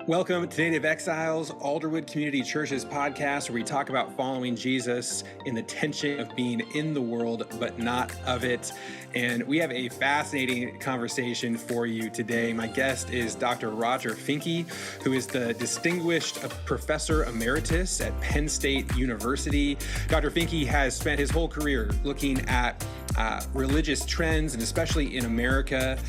Welcome to Native Exiles, Alderwood Community Church's podcast, where we talk about following Jesus in the tension of being in the world, but not of it. And we have a fascinating conversation for you today. My guest is Dr. Roger Finke, who is the Distinguished Professor Emeritus at Penn State University. Dr. Finke has spent his whole career looking at religious trends, and especially in America.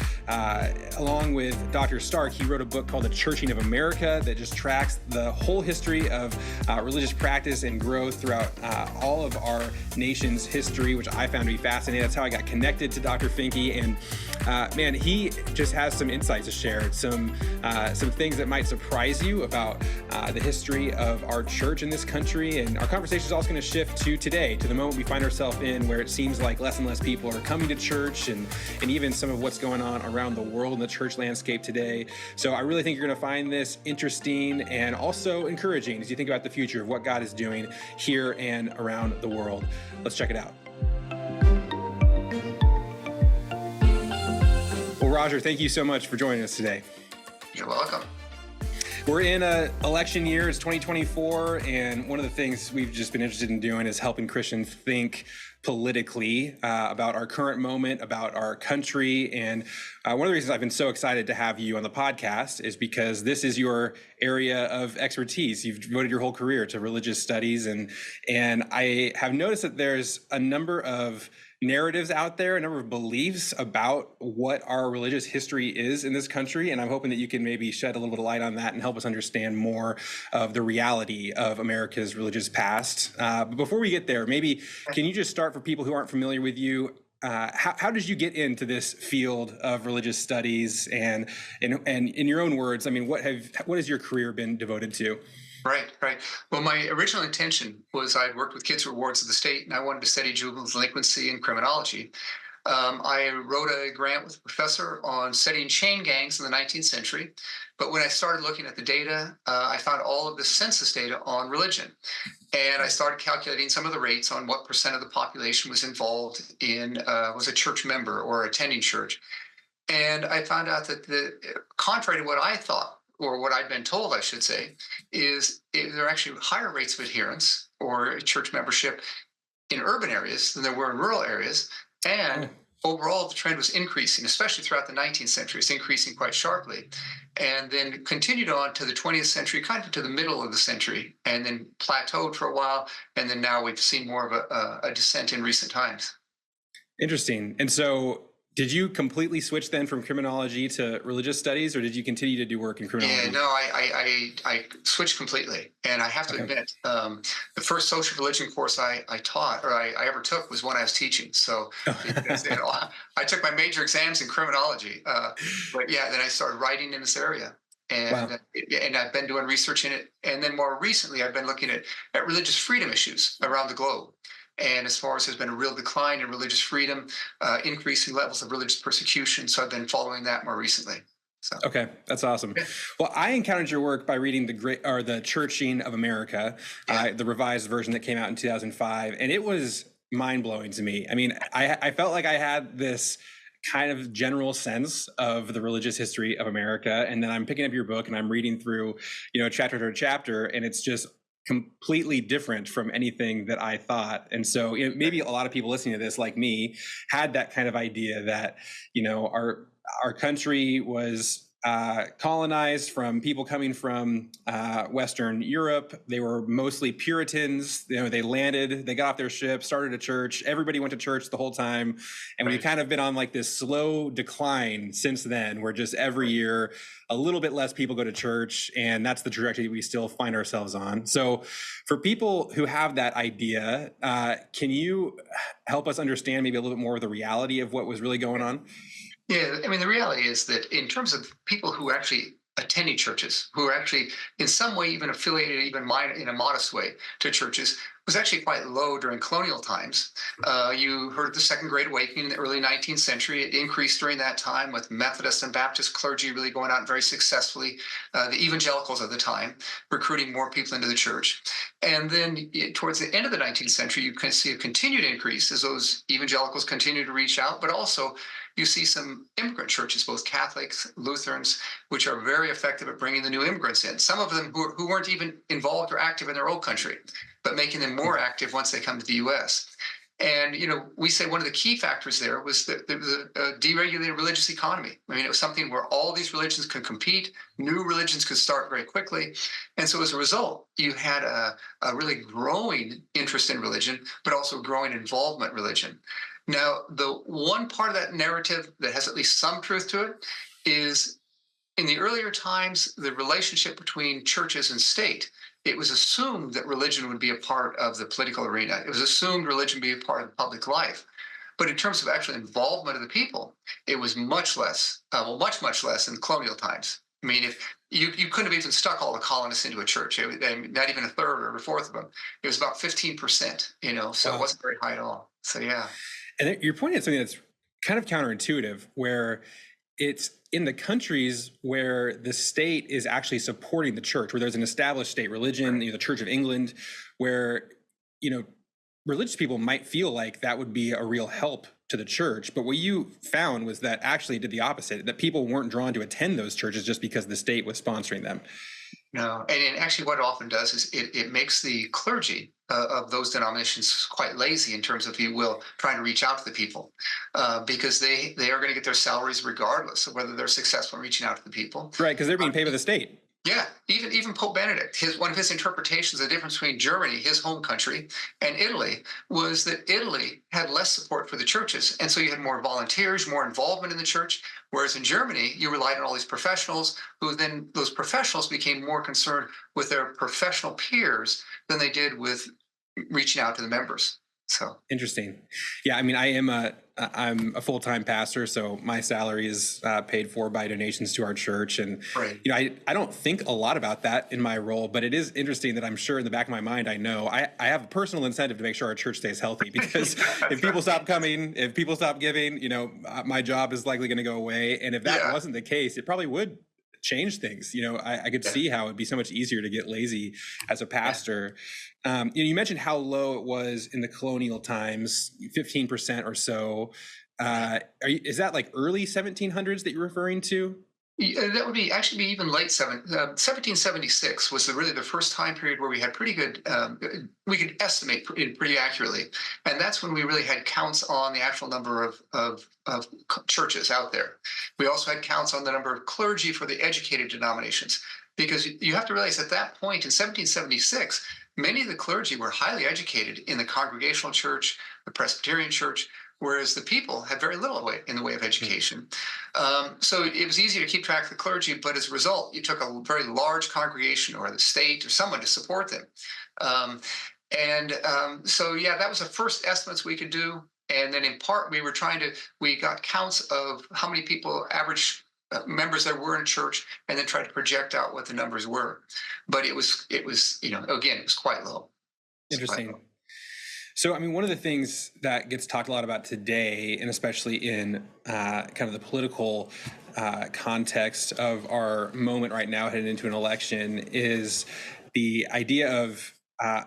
Along with Dr. Stark, he wrote a book called The Churching of America that just tracks the whole history of religious practice and growth throughout all of our nation's history, which I found to be fascinating. That's how I got connected to Dr. Finke. And man, he just has some insights to share, some things that might surprise you about the history of our church in this country. And our conversation is also going to shift to today, to the moment we find ourselves in, where it seems like less and less people are coming to church, and even some of what's going on around the world in the church landscape today. So I really think you're going to find this interesting and also encouraging as you think about the future of what God is doing here and around the world. Let's check it out. Well, Roger, thank you so much for joining us today. You're welcome. We're in an election year. It's 2024, and one of the things we've just been interested in doing is helping Christians think politically about our current moment, about our country. And one of the reasons I've been so excited to have you on the podcast is because this is your area of expertise. You've devoted your whole career to religious studies, and I have noticed that there's a number of narratives out there, a number of beliefs about what our religious history is in this country. And I'm hoping that you can maybe shed a little bit of light on that and help us understand more of the reality of America's religious past. But before we get there, maybe can you just start for people who aren't familiar with you? How did you get into this field of religious studies? And in your own words, I mean, what has your career been devoted to? Right. Well, my original intention was I'd worked with kids who were wards of the state, and I wanted to study juvenile delinquency and criminology. I wrote a grant with a professor on studying chain gangs in the 19th century. But when I started looking at the data, I found all of the census data on religion. And I started calculating some of the rates on what percent of the population was involved in, was a church member or attending church. And I found out that contrary to what I thought, or what I'd been told, I should say, is there are actually higher rates of adherence or church membership in urban areas than there were in rural areas. And overall, the trend was increasing, especially throughout the 19th century. It's increasing quite sharply. And then continued on to the 20th century, kind of to the middle of the century, and then plateaued for a while. And then now we've seen more of a descent in recent times. Interesting. And so did you completely switch then from criminology to religious studies, or did you continue to do work in criminology? Yeah, no, I switched completely. And I have to admit, the first social religion course I taught, or I ever took, was one I was teaching. So I took my major exams in criminology. But yeah, then I started writing in this area. And I've been doing research in it. And then more recently, I've been looking at religious freedom issues around the globe. And as far as there's been a real decline in religious freedom, increasing levels of religious persecution. So I've been following that more recently. So. Okay, that's awesome. Yeah. Well, I encountered your work by reading the Churching of America, the revised version that came out in 2005, and it was mind-blowing to me. I mean, I felt like I had this kind of general sense of the religious history of America, and then I'm picking up your book and I'm reading through, chapter to chapter, and it's just completely different from anything that I thought. And so maybe a lot of people listening to this, like me, had that kind of idea that, our country was colonized from people coming from Western Europe. They were mostly Puritans. They landed, they got off their ship, started a church. Everybody went to church the whole time. And we've kind of been on like this slow decline since then, where just every year a little bit less people go to church. And that's the trajectory we still find ourselves on. So for people who have that idea, can you help us understand maybe a little bit more of the reality of what was really going on? Yeah, I mean, the reality is that in terms of people who actually attending churches, who are actually in some way even affiliated, even in a modest way, to churches, was actually quite low during colonial times. You heard of the Second Great Awakening in the early 19th century. It increased during that time with Methodist and Baptist clergy really going out very successfully. The evangelicals of the time recruiting more people into the church. And then towards the end of the 19th century, you can see a continued increase as those evangelicals continue to reach out, but also you see some immigrant churches, both Catholics, Lutherans, which are very effective at bringing the new immigrants in. Some of them who weren't even involved or active in their old country, but making them more active once they come to the U.S. And, we say one of the key factors there was the deregulated religious economy. I mean, it was something where all these religions could compete, new religions could start very quickly. And so as a result, you had a really growing interest in religion, but also growing involvement in religion. Now, the one part of that narrative that has at least some truth to it is in the earlier times, the relationship between churches and state, it was assumed that religion would be a part of the political arena. It was assumed religion would be a part of public life. But in terms of actual involvement of the people, it was much less, much less in colonial times. I mean, if you couldn't have even stuck all the colonists into a church, not even a third or a fourth of them. It was about 15%, so It wasn't very high at all. So, yeah. And you're pointing at something that's kind of counterintuitive, where it's in the countries where the state is actually supporting the church, where there's an established state religion, the Church of England, where, religious people might feel like that would be a real help to the church. But what you found was that actually it did the opposite, that people weren't drawn to attend those churches just because the state was sponsoring them. No, and actually what it often does is it makes the clergy of those denominations quite lazy in terms of, if you will, trying to reach out to the people, because they are going to get their salaries regardless of whether they're successful in reaching out to the people. Right, because they're being paid by the state. Yeah, even Pope Benedict, one of his interpretations of the difference between Germany, his home country, and Italy was that Italy had less support for the churches. And so you had more volunteers, more involvement in the church. Whereas in Germany, you relied on all these professionals who then those professionals became more concerned with their professional peers than they did with reaching out to the members. So interesting. Yeah, I mean, I'm a full-time pastor, so my salary is paid for by donations to our church, and right. I don't think a lot about that in my role, but it is interesting that I'm sure in the back of my mind I know I have a personal incentive to make sure our church stays healthy, because if people stop coming, if people stop giving, my job is likely going to go away, and if that wasn't the case, it probably would change things. I could see how it'd be so much easier to get lazy as a pastor. You mentioned how low it was in the colonial times, 15% or so. Is that like early 1700s that you're referring to? That would actually be even late 1776 was really the first time period where we had pretty good, we could estimate pretty accurately. And that's when we really had counts on the actual number of churches out there. We also had counts on the number of clergy for the educated denominations, because you have to realize at that point in 1776, many of the clergy were highly educated in the Congregational Church, the Presbyterian Church, whereas the people had very little in the way of education. So it was easy to keep track of the clergy, but as a result, you took a very large congregation or the state or someone to support them. So that was the first estimates we could do. And then in part, we got counts of how many people, average members there were in church, and then tried to project out what the numbers were. But it was again, it was quite low. Interesting. So, I mean, one of the things that gets talked a lot about today, and especially in kind of the political context of our moment right now heading into an election, is the idea of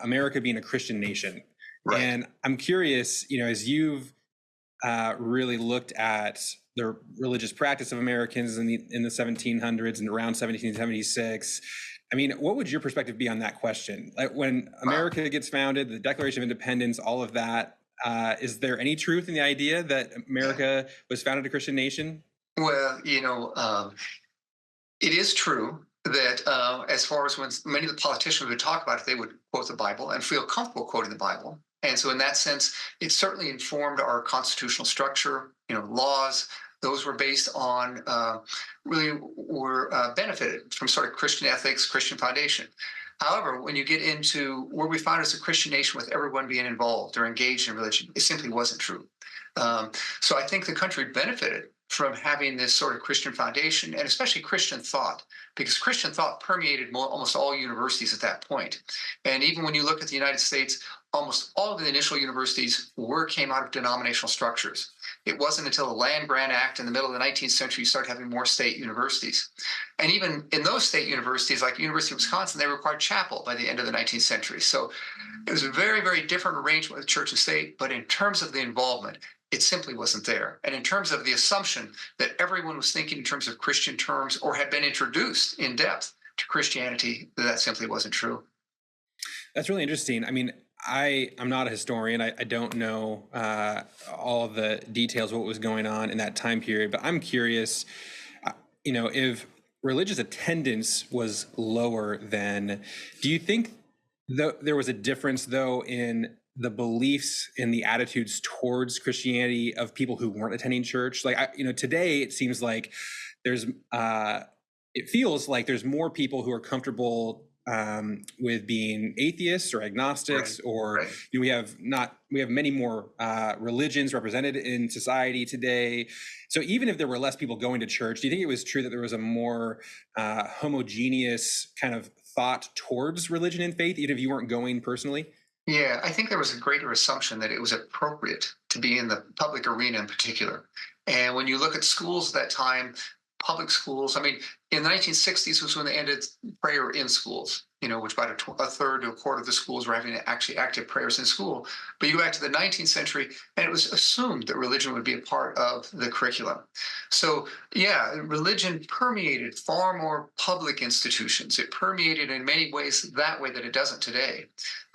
America being a Christian nation. Right. And I'm curious, as you've really looked at the religious practice of Americans in the 1700s and around 1776, I mean, what would your perspective be on that question? Like, when America gets founded, the Declaration of Independence, all of that, is there any truth in the idea that America was founded a Christian nation? Well, it is true that as far as when many of the politicians would talk about it, they would quote the Bible and feel comfortable quoting the Bible. And so in that sense, it certainly informed our constitutional structure, laws. Those were based on, benefited from sort of Christian ethics, Christian foundation. However, when you get into where we found as a Christian nation with everyone being involved or engaged in religion, it simply wasn't true. So I think the country benefited from having this sort of Christian foundation, and especially Christian thought, because Christian thought permeated almost all universities at that point. And even when you look at the United States, almost all of the initial universities came out of denominational structures. It wasn't until the Land Grant Act in the middle of the 19th century you started having more state universities. And even in those state universities, like the University of Wisconsin, they required chapel by the end of the 19th century. So it was a very, very different arrangement with church and state, but in terms of the involvement, It simply wasn't there. And in terms of the assumption that everyone was thinking in terms of Christian terms or had been introduced in depth to Christianity, that simply wasn't true. That's really interesting. I mean, I'm not a historian. I don't know all of the details of what was going on in that time period, but I'm curious, if religious attendance was lower then, do you think there was a difference, though, in the beliefs and the attitudes towards Christianity of people who weren't attending church? Like, today it seems like there's, it feels like there's more people who are comfortable with being atheists or agnostics, Right. or Right. we have many more religions represented in society today. So even if there were less people going to church, do you think it was true that there was a more homogeneous kind of thought towards religion and faith, even if you weren't going personally? Yeah, I think there was a greater assumption that it was appropriate to be in the public arena in particular. And when you look at schools at that time, public schools, I mean, in the 1960s was when they ended prayer in schools, which about a third to a quarter of the schools were having actually active prayers in school. But you go back to the 19th century, and it was assumed that religion would be a part of the curriculum. So, yeah, religion permeated far more public institutions. It permeated in many ways that way that it doesn't today.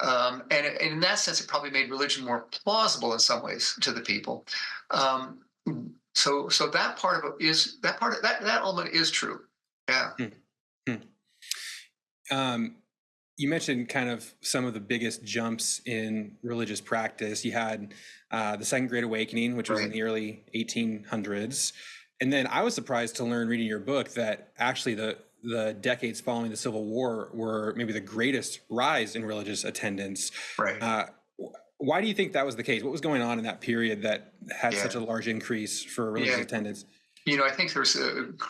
And in that sense, it probably made religion more plausible in some ways to the people. Um, so that part of it is that element is true. Yeah. Hmm. You mentioned kind of some of the biggest jumps in religious practice. You had the Second Great Awakening, which was in Right. the early 1800s. And then I was surprised to learn reading your book that actually the decades following the Civil War were maybe the greatest rise in religious attendance. Right. Why do you think that was the case? What was going on in that period that had Yeah. such a large increase for religious Yeah. attendance? I think there's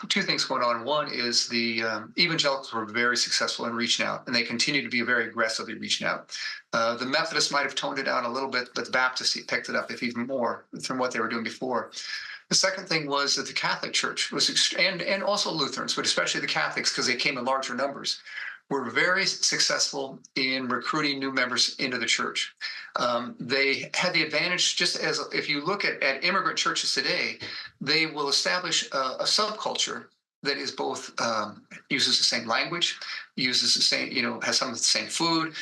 two things going on. One is the evangelicals were very successful in reaching out, and they continue to be very aggressively reaching out. The Methodists might have toned it down a little bit, but the Baptists picked it up, if even more, from what they were doing before. The second thing was that the Catholic Church was, and also Lutherans, but especially the Catholics, because they came in larger numbers, were very successful in recruiting new members into the church. They had the advantage, just as if you look at immigrant churches today, they will establish a subculture that is both uses the same language, uses the same, has some of the same food,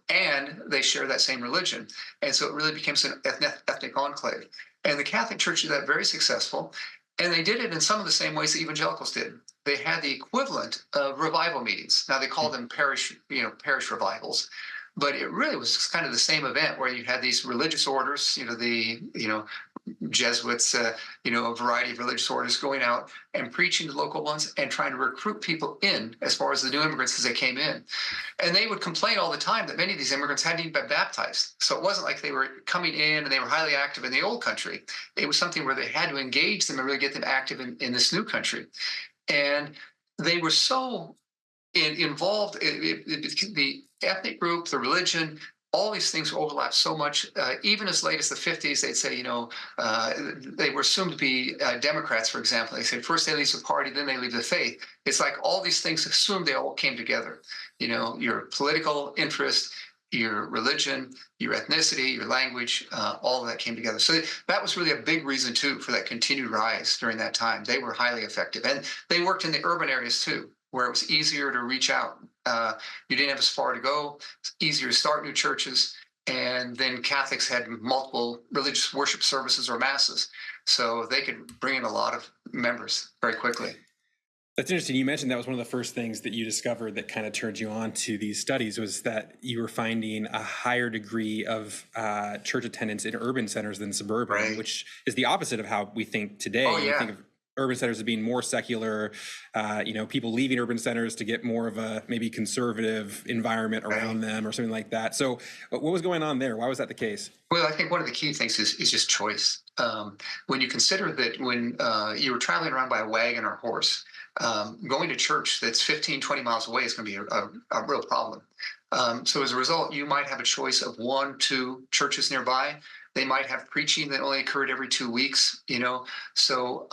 and they share that same religion. And so it really becomes an ethnic enclave. And the Catholic Church did that very successful. And they did it in some of the same ways the evangelicals did. They had the equivalent of revival meetings. Now they call them parish revivals, but it really was kind of the same event where you had these religious orders, Jesuits, a variety of religious orders going out and preaching to local ones and trying to recruit people in as far as the new immigrants as they came in. And they would complain all the time that many of these immigrants hadn't even been baptized. So it wasn't like they were coming in and they were highly active in the old country. It was something where they had to engage them and really get them active in this new country. And they were so involved, the ethnic group, the religion, all these things overlap so much. Even as late as the 50s, they'd say, they were assumed to be Democrats, for example. They said first they leave the party, then they leave the faith. It's like all these things assumed they all came together. Your political interest, your religion, your ethnicity, your language, all of that came together. So that was really a big reason, too, for that continued rise during that time. They were highly effective. And they worked in the urban areas, too, where it was easier to reach out. You didn't have as far to go. It's easier to start new churches. And then Catholics had multiple religious worship services or masses. So they could bring in a lot of members very quickly. That's interesting. You mentioned that was one of the first things that you discovered that kind of turned you on to these studies, was that you were finding a higher degree of church attendance in urban centers than suburban, Right. which is the opposite of how we think today. Oh, yeah. We think of urban centers as being more secular, people leaving urban centers to get more of a maybe conservative environment around them or something like that. So what was going on there? Why was that the case? Well, I think one of the key things is just choice. When you consider that when you were traveling around by a wagon or horse, going to church that's 15, 20 miles away is going to be a real problem. So as a result, you might have a choice of 1, 2 churches nearby, They might have preaching that only occurred every 2 weeks, So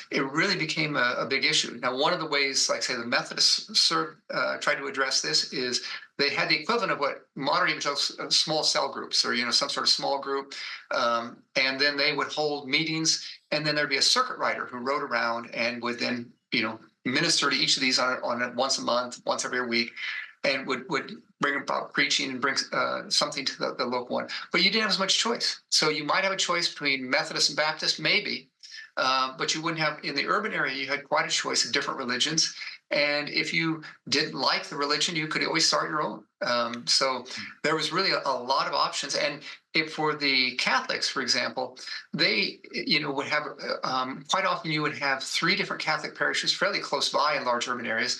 it really became a big issue. Now, one of the ways, like say, the Methodists tried to address this is they had the equivalent of what modern evangelicals small cell groups, or some sort of small group, and then they would hold meetings, and then there'd be a circuit rider who rode around and would then minister to each of these on once a month, once every week, and would bring about preaching and bring something to the local one. But you didn't have as much choice. So you might have a choice between Methodist and Baptist, maybe, but you wouldn't have, in the urban area, you had quite a choice of different religions. And if you didn't like the religion, you could always start your own. So there was really a lot of options. And if for the Catholics, for example, they would have quite often you would have 3 different Catholic parishes fairly close by in large urban areas,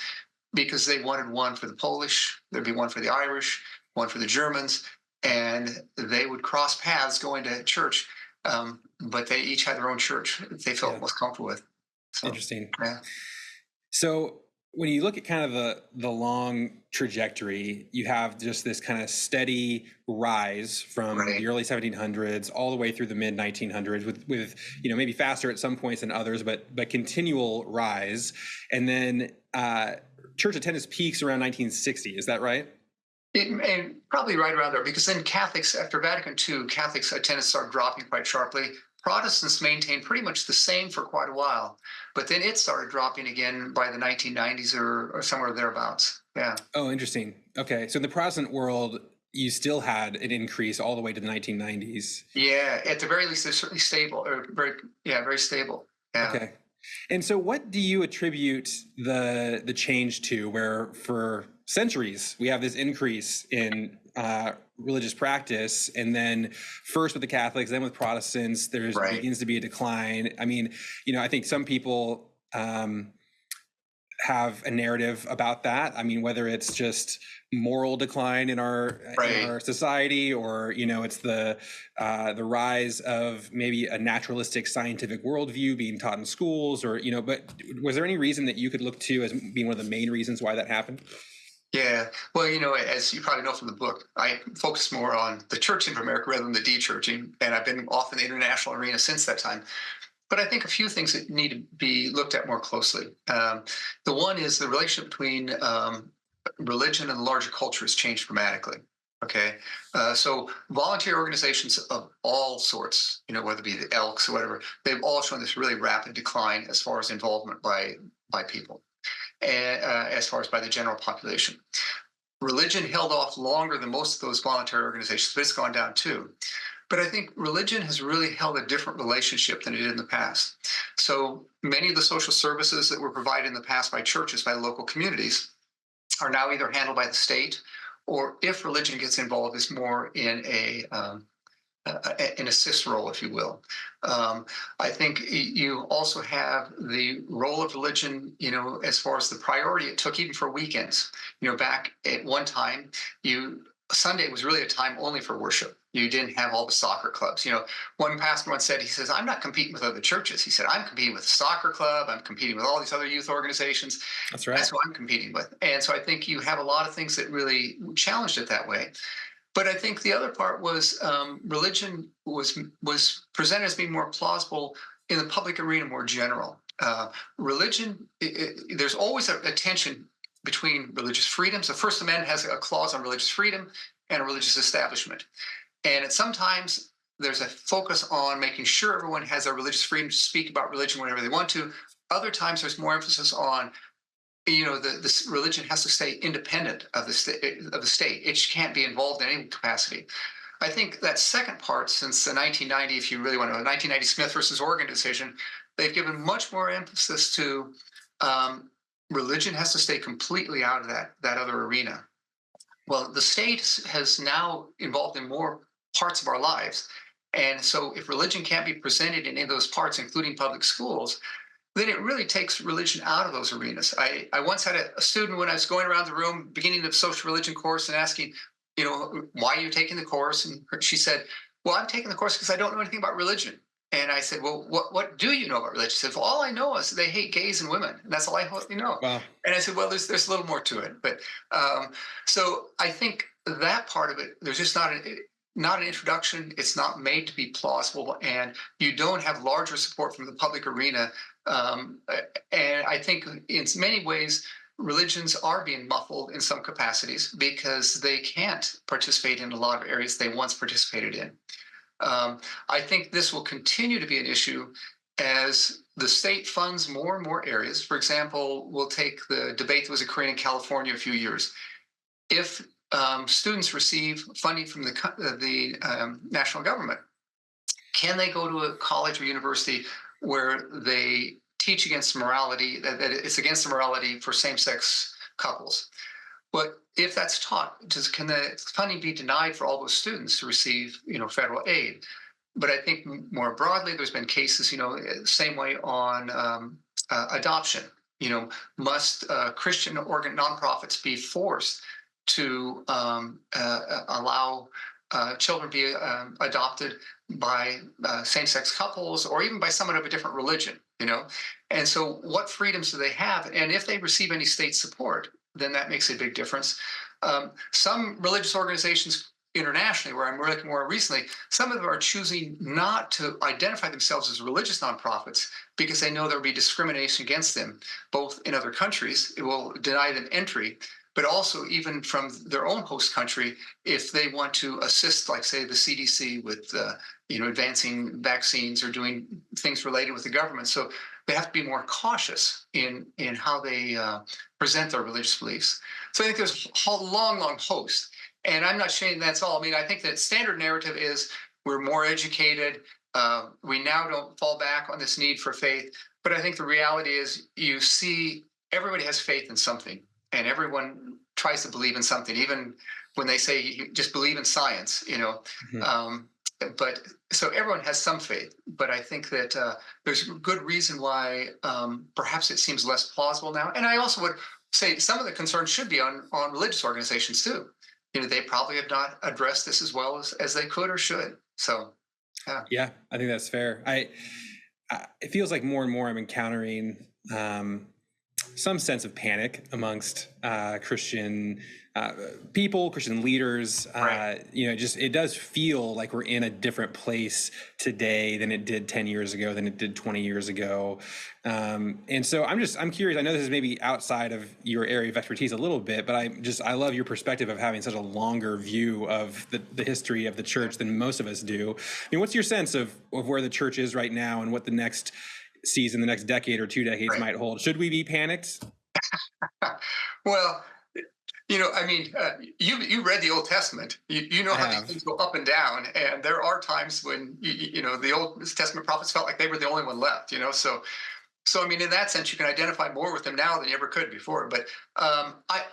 because they wanted one for the Polish, there'd be one for the Irish, one for the Germans, and they would cross paths going to church, but they each had their own church they felt most comfortable with. So, interesting. Yeah. So when you look at kind of the long trajectory, you have just this kind of steady rise from the early 1700s all the way through the mid 1900s, with maybe faster at some points than others, but continual rise, and then church attendance peaks around 1960. Is that right? And probably right around there, because then Catholics, after Vatican II, Catholics' attendance started dropping quite sharply. Protestants maintained pretty much the same for quite a while, but then it started dropping again by the 1990s or somewhere thereabouts. Yeah. Oh, interesting. Okay. So in the Protestant world, you still had an increase all the way to the 1990s. Yeah. At the very least, they're certainly stable, or very stable. Yeah. Okay. And so what do you attribute the change to, where for centuries we have this increase in religious practice, and then first with the Catholics, then with Protestants, begins to be a decline? I mean, I think some people have a narrative about that. I mean, whether it's just moral decline in our society, or it's the rise of maybe a naturalistic scientific worldview being taught in schools, or but was there any reason that you could look to as being one of the main reasons why that happened? Yeah. Well, as you probably know from the book, I focus more on the churching of America rather than the de-churching, and I've been off in the international arena since that time. But I think a few things that need to be looked at more closely. The one is the relationship between religion and the larger culture has changed dramatically. Okay, so volunteer organizations of all sorts, whether it be the Elks or whatever, they've all shown this really rapid decline as far as involvement by people, and as far as by the general population. Religion held off longer than most of those volunteer organizations, but it's gone down too. But I think religion has really held a different relationship than it did in the past. So many of the social services that were provided in the past by churches, by the local communities, are now either handled by the state, or if religion gets involved, is more in an assist role, if you will. I think you also have the role of religion, as far as the priority it took, even for weekends. Back at one time, Sunday was really a time only for worship. You didn't have all the soccer clubs. One pastor once said, he says, "I'm not competing with other churches." He said, "I'm competing with the soccer club. I'm competing with all these other youth organizations." That's right. That's what I'm competing with. And so I think you have a lot of things that really challenged it that way. But I think the other part was religion was presented as being more plausible in the public arena, more general. Religion, there's always a tension between religious freedoms. The First Amendment has a clause on religious freedom and a religious establishment. And sometimes there's a focus on making sure everyone has their religious freedom to speak about religion whenever they want to. Other times there's more emphasis on, this religion has to stay independent of the state. It can't be involved in any capacity. I think that second part, since the 1990, if you really want to know, the 1990 Smith versus Oregon decision, they've given much more emphasis to religion has to stay completely out of that other arena. Well, the state has now involved in more parts of our lives. And so if religion can't be presented in any of those parts, including public schools, then it really takes religion out of those arenas. I once had a student, when I was going around the room, beginning the social religion course, and asking, why are you taking the course? And she said, "Well, I'm taking the course because I don't know anything about religion." And I said, "Well, what do you know about religion?" She said, "Well, all I know is they hate gays and women. And that's all I know." Wow. And I said, "Well, there's a little more to it." But so I think that part of it, there's just not an introduction. It's not made to be plausible, and you don't have larger support from the public arena. And I think in many ways, religions are being muffled in some capacities because they can't participate in a lot of areas they once participated in. I think this will continue to be an issue as the state funds more and more areas. For example, we'll take the debate that was occurring in California a few years. If students receive funding from the national government, can they go to a college or university where they teach against morality, that it's against the morality for same-sex couples? But if that's taught, can the funding be denied for all those students to receive, federal aid? But I think more broadly, there's been cases, same way on adoption. Must Christian nonprofits be forced to allow children be adopted by same-sex couples or even by someone of a different religion? And so what freedoms do they have? And if they receive any state support, then that makes a big difference. Some religious organizations internationally, where I'm working more recently, some of them are choosing not to identify themselves as religious nonprofits because they know there will be discrimination against them, both in other countries. It will deny them entry, but also even from their own host country, if they want to assist, like, say, the CDC with advancing vaccines or doing things related with the government. So they have to be more cautious in how they present their religious beliefs. So I think there's a long host. And I'm not saying that's all. I mean, I think that standard narrative is we're more educated. We now don't fall back on this need for faith. But I think the reality is you see everybody has faith in something, and everyone tries to believe in something, even when they say you just believe in science, Mm-hmm. But so everyone has some faith. But I think that there's good reason why perhaps it seems less plausible now. And I also would say some of the concerns should be on religious organizations too. They probably have not addressed this as well as they could or should. So, yeah. Yeah, I think that's fair. It feels like more and more I'm encountering some sense of panic amongst Christian people, Christian leaders. Right. It does feel like we're in a different place today than it did 10 years ago, than it did 20 years ago. And so I'm curious. I know this is maybe outside of your area of expertise a little bit, but I love your perspective of having such a longer view of the history of the church than most of us do. I mean, what's your sense of where the church is right now and what the next season, the next decade or 2 decades might hold? Should we be panicked? Well, you read the Old Testament. You know how these things go up and down, and there are times when the Old Testament prophets felt like they were the only one left. So I mean, in that sense, you can identify more with them now than you ever could before. But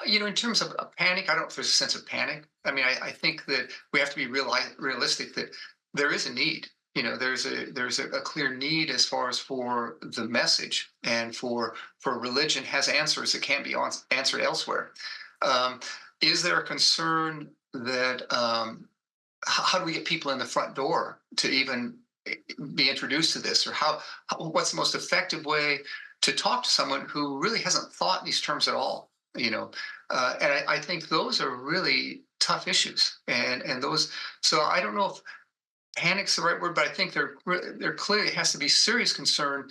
in terms of panic, I don't know if there's a sense of panic. I mean, I think that we have to be realistic that there is a need. There's a clear need as far as for the message, and for religion has answers that can't be answered elsewhere. Is there a concern that how do we get people in the front door to even be introduced to this, or what's the most effective way to talk to someone who really hasn't thought in these terms at all? And I think those are really tough issues, and those. So I don't know if panic's the right word, but I think there clearly has to be serious concern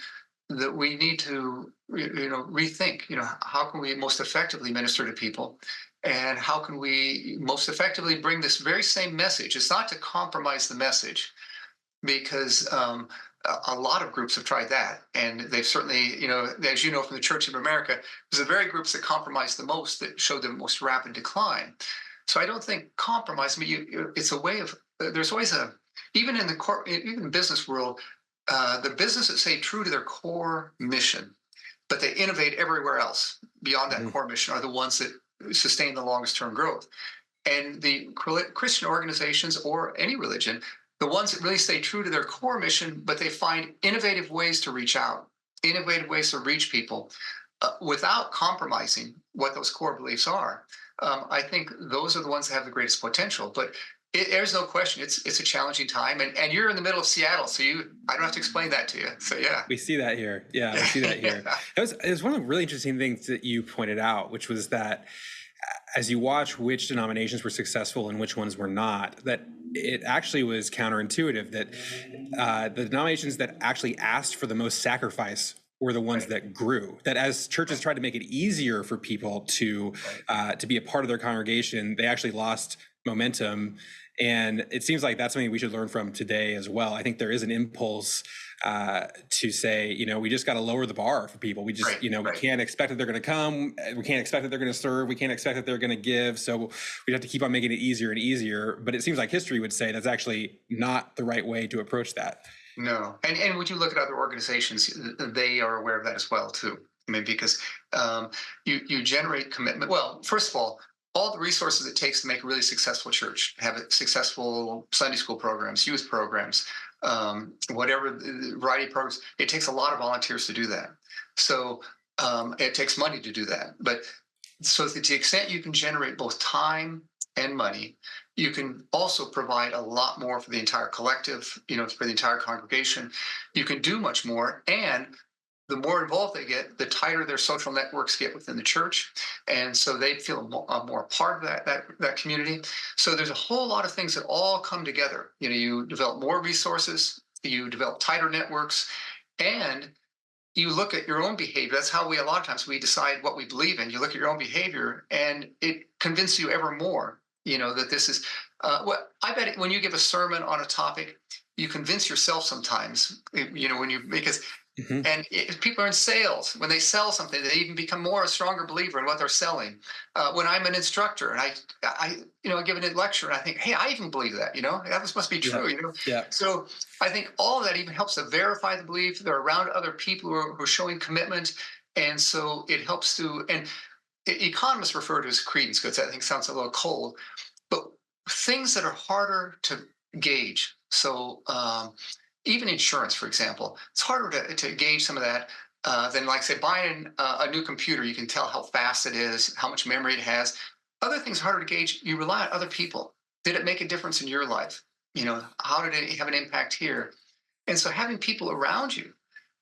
that we need to rethink. How can we most effectively minister to people, and how can we most effectively bring this very same message? It's not to compromise the message, because a lot of groups have tried that, and they've certainly, as you know from the Church of America, it was the very groups that compromised the most that showed the most rapid decline. So I don't think compromise. I mean, it's a way of. There's always even in the business world, the businesses that stay true to their core mission, but they innovate everywhere else beyond that core mission, are the ones that sustain the longest term growth. And the Christian organizations, or any religion, the ones that really stay true to their core mission, but they find innovative ways to reach out, innovative ways to reach people without compromising what those core beliefs are. I think those are the ones that have the greatest potential. But there's no question, it's a challenging time, and you're in the middle of Seattle, so I don't have to explain that to you. So yeah, we see that here. Yeah, we see that here. It was one of the really interesting things that you pointed out, which was that as you watch which denominations were successful and which ones were not, that it actually was counterintuitive that the denominations that actually asked for the most sacrifice were the ones that grew. That as churches tried to make it easier for people to be a part of their congregation, they actually lost momentum. And it seems like that's something we should learn from today as well. I think there is an impulse to say, we just got to lower the bar for people. We just, we can't expect that they're going to come. We can't expect that they're going to serve. We can't expect that they're going to give. So we have to keep on making it easier and easier. But it seems like history would say that's actually not the right way to approach that. No. And when you look at other organizations, they are aware of that as well, too. I mean, because you generate commitment. Well, first of all the resources it takes to make a really successful church, have successful Sunday school programs, youth programs, whatever variety of programs, it takes a lot of volunteers to do that. So it takes money to do that. But so to the extent you can generate both time and money, you can also provide a lot more for the entire collective, for the entire congregation. You can do much more. And the more involved they get, the tighter their social networks get within the church. And so they feel more part of that community. So there's a whole lot of things that all come together. You develop more resources, you develop tighter networks, and you look at your own behavior. That's how a lot of times we decide what we believe in. You look at your own behavior and it convinces you ever more, that this is, I bet when you give a sermon on a topic, you convince yourself sometimes, because Mm-hmm. And people are in sales. When they sell something, they even become a stronger believer in what they're selling. When I'm an instructor and I give a lecture and I think, hey, I even believe that, that must be true, Yeah. So I think all of that even helps to verify the belief. They're around other people who are showing commitment. And so it helps to, and economists refer to as credence, because I think sounds a little cold, but things that are harder to gauge. So, even insurance, for example, it's harder to gauge some of that than, like, say, buying a new computer. You can tell how fast it is, how much memory it has. Other things are harder to gauge. You rely on other people. Did it make a difference in your life? How did it have an impact here? And so having people around you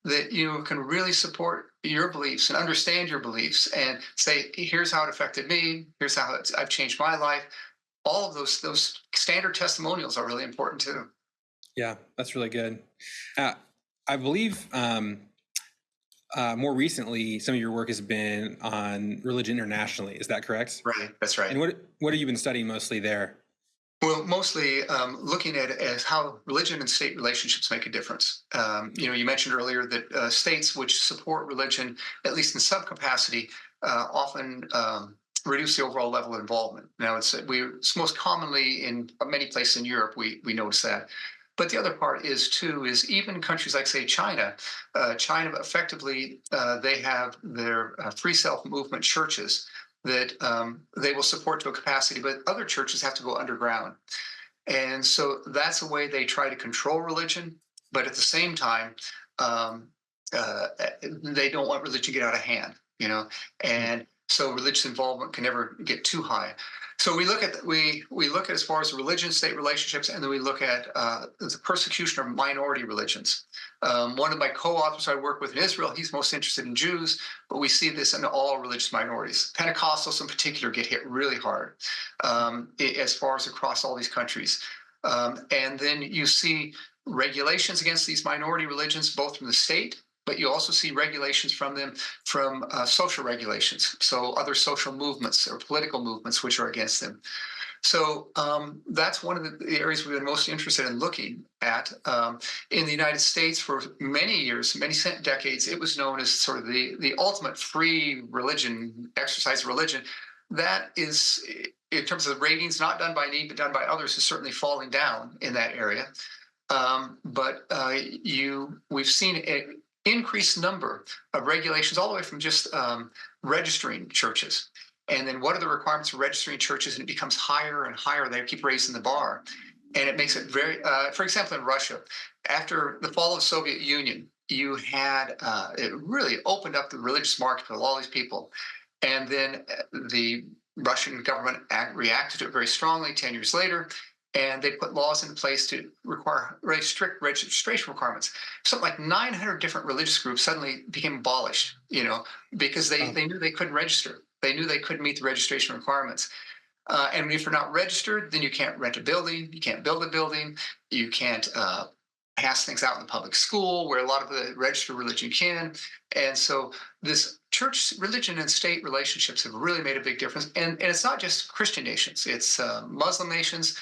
that can really support your beliefs and understand your beliefs and say, here's how it affected me. Here's how I've changed my life. All of those standard testimonials are really important too. Yeah, that's really good. I believe more recently, some of your work has been on religion internationally. Is that correct? Right, that's right. And what have you been studying mostly there? Well, mostly looking at it as how religion and state relationships make a difference. You mentioned earlier that states which support religion, at least in some capacity, often reduce the overall level of involvement. Now, it's most commonly in many places in Europe, we notice that. But the other part is even countries like, say, China. China effectively, they have their free self movement churches that they will support to a capacity, but other churches have to go underground. And so that's a way they try to control religion, but at the same time, they don't want religion to get out of hand, and so religious involvement can never get too high. So we look at as far as religion-state relationships, and then we look at the persecution of minority religions. One of my co-authors I work with in Israel, he's most interested in Jews, but we see this in all religious minorities. Pentecostals in particular get hit really hard as far as across all these countries. And then you see regulations against these minority religions, both from the state, but you also see regulations from them from social regulations. So other social movements or political movements which are against them. So that's one of the areas we've been most interested in looking at. In the United States, for many years, many decades, it was known as sort of the ultimate free religion, exercise of religion. That is, in terms of ratings, not done by me, but done by others, is certainly falling down in that area. But we've seen an increased number of regulations, all the way from just registering churches. And then what are the requirements for registering churches? And it becomes higher and higher. They keep raising the bar. And it makes it very, for example, in Russia, after the fall of the Soviet Union, you had, it really opened up the religious market for all these people. And then the Russian government reacted to it very strongly 10 years later. And they put laws in place to require very strict registration requirements. Something like 900 different religious groups suddenly became abolished, because they knew they couldn't register. They knew they couldn't meet the registration requirements. And if you're not registered, then you can't rent a building, you can't build a building, you can't pass things out in the public school, where a lot of the registered religion can. And so this church, religion, and state relationships have really made a big difference. And it's not just Christian nations, it's Muslim nations.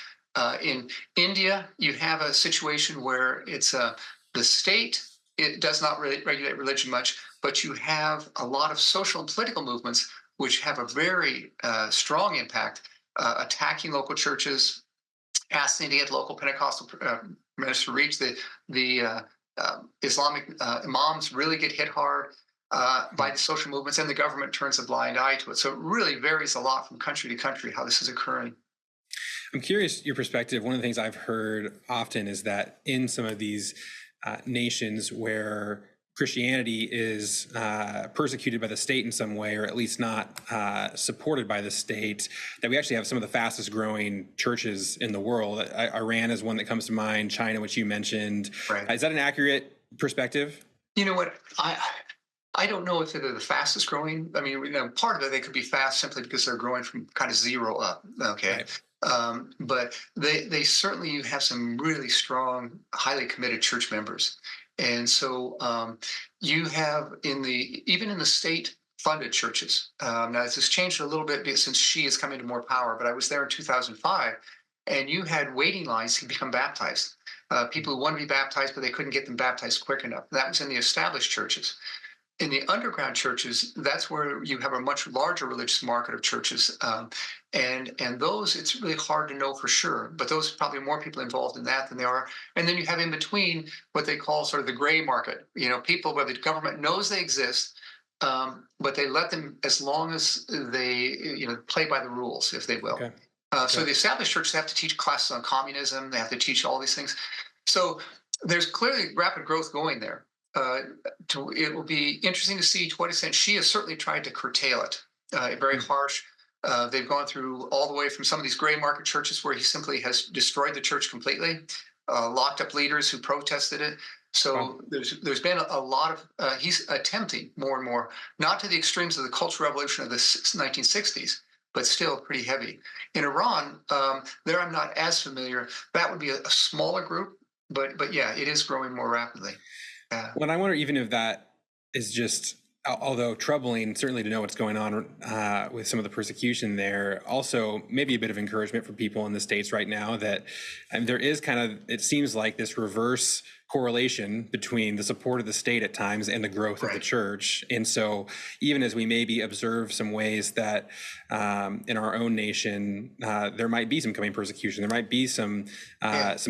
In India, you have a situation where it's the state, it does not really regulate religion much, but you have a lot of social and political movements which have a very strong impact, attacking local churches, asking to get local Pentecostal ministers to reach the Islamic imams really get hit hard by the social movements, and the government turns a blind eye to it. So it really varies a lot from country to country how this is occurring. I'm curious your perspective. One of the things I've heard often is that in some of these nations where Christianity is persecuted by the state in some way, or at least not supported by the state, that we actually have some of the fastest growing churches in the world. Iran is one that comes to mind, China, which you mentioned. Right. Is that an accurate perspective? You know what? I don't know if they're the fastest growing. I mean, part of it, they could be fast simply because they're growing from kind of zero up. Okay. Right. But they certainly, you have some really strong, highly committed church members. And so you have even in the state-funded churches. Now, this has changed a little bit since Xi has come into more power, but I was there in 2005, and you had waiting lines to become baptized. People who wanted to be baptized, but they couldn't get them baptized quick enough. That was in the established churches. In the underground churches, that's where you have a much larger religious market of churches. And those, it's really hard to know for sure, but those probably more people involved in that than there are. And then you have in between what they call sort of the gray market, people where the government knows they exist, but they let them as long as they, play by the rules, if they will. Okay. So the established churches have to teach classes on communism. They have to teach all these things. So there's clearly rapid growth going there. It will be interesting to see to what extent Xi has certainly tried to curtail it. Very harsh. They've gone through all the way from some of these gray market churches where he simply has destroyed the church completely, locked up leaders who protested it. So there's been a lot of, he's attempting more and more, not to the extremes of the Cultural Revolution of the 1960s, but still pretty heavy. In Iran, there I'm not as familiar. That would be a smaller group, but yeah, it is growing more rapidly. Well, I wonder even if that is just, although troubling, certainly to know what's going on with some of the persecution there, also maybe a bit of encouragement for people in the States right now that there is kind of, it seems like this reverse correlation between the support of the state at times and the growth of the church. And so even as we maybe observe some ways that in our own nation, there might be some coming persecution, there might be some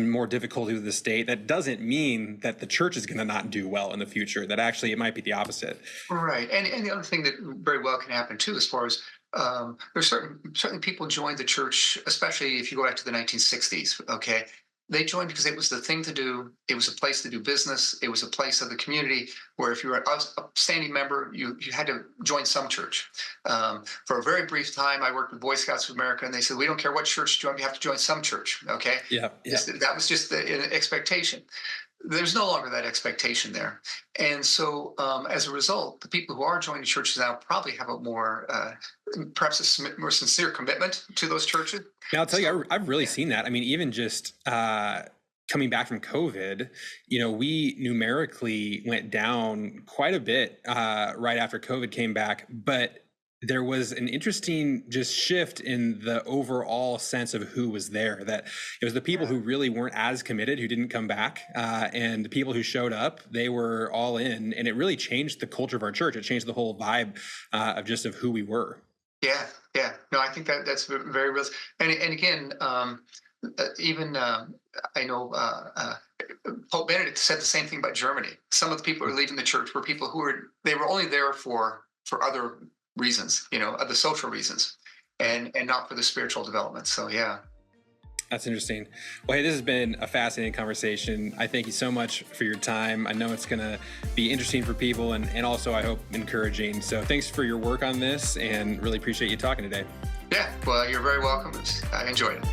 more difficulty with the state, that doesn't mean that the church is going to not do well in the future, that actually it might be the opposite. Right. And the other thing that very well can happen too, as far as there's certainly people joined the church, especially if you go back to the 1960s, okay? They joined because it was the thing to do. It was a place to do business. It was a place of the community where if you were a standing member, you had to join some church. For a very brief time, I worked with Boy Scouts of America, and they said, we don't care what church you join, you have to join some church, okay? Yeah. That was just the expectation. There's no longer that expectation there. And so as a result, the people who are joining churches now probably have a more, perhaps a more sincere commitment to those churches. Now, I'll tell you, I've really seen that. I mean, even just coming back from COVID, we numerically went down quite a bit right after COVID came back, but there was an interesting just shift in the overall sense of who was there, that it was the people who really weren't as committed, who didn't come back, and the people who showed up, they were all in, and it really changed the culture of our church. It changed the whole vibe of who we were. Yeah. No, I think that's very real. And again, even I know Pope Benedict said the same thing about Germany. Some of the people who are leaving the church were people they were only there for other reasons, the social reasons, and not for the spiritual development. So yeah. That's interesting. Well, hey, this has been a fascinating conversation. I thank you so much for your time. I know it's going to be interesting for people and also, I hope, encouraging. So thanks for your work on this, and really appreciate you talking today. Yeah, well, you're very welcome. I enjoyed it.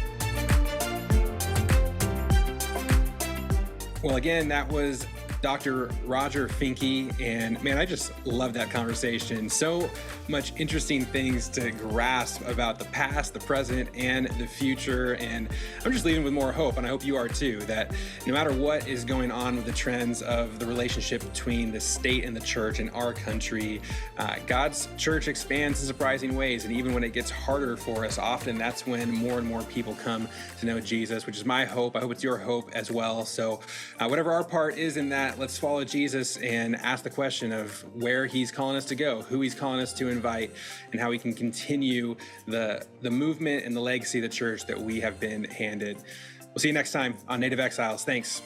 Well, again, that was Dr. Roger Finke. And man, I just love that conversation. So much interesting things to grasp about the past, the present, and the future. And I'm just leaving with more hope, and I hope you are too, that no matter what is going on with the trends of the relationship between the state and the church in our country, God's church expands in surprising ways. And even when it gets harder for us, often that's when more and more people come to know Jesus, which is my hope. I hope it's your hope as well. So whatever our part is in that, let's follow Jesus and ask the question of where he's calling us to go, who he's calling us to invite, and how we can continue the movement and the legacy of the church that we have been handed. We'll see you next time on Native Exiles. Thanks.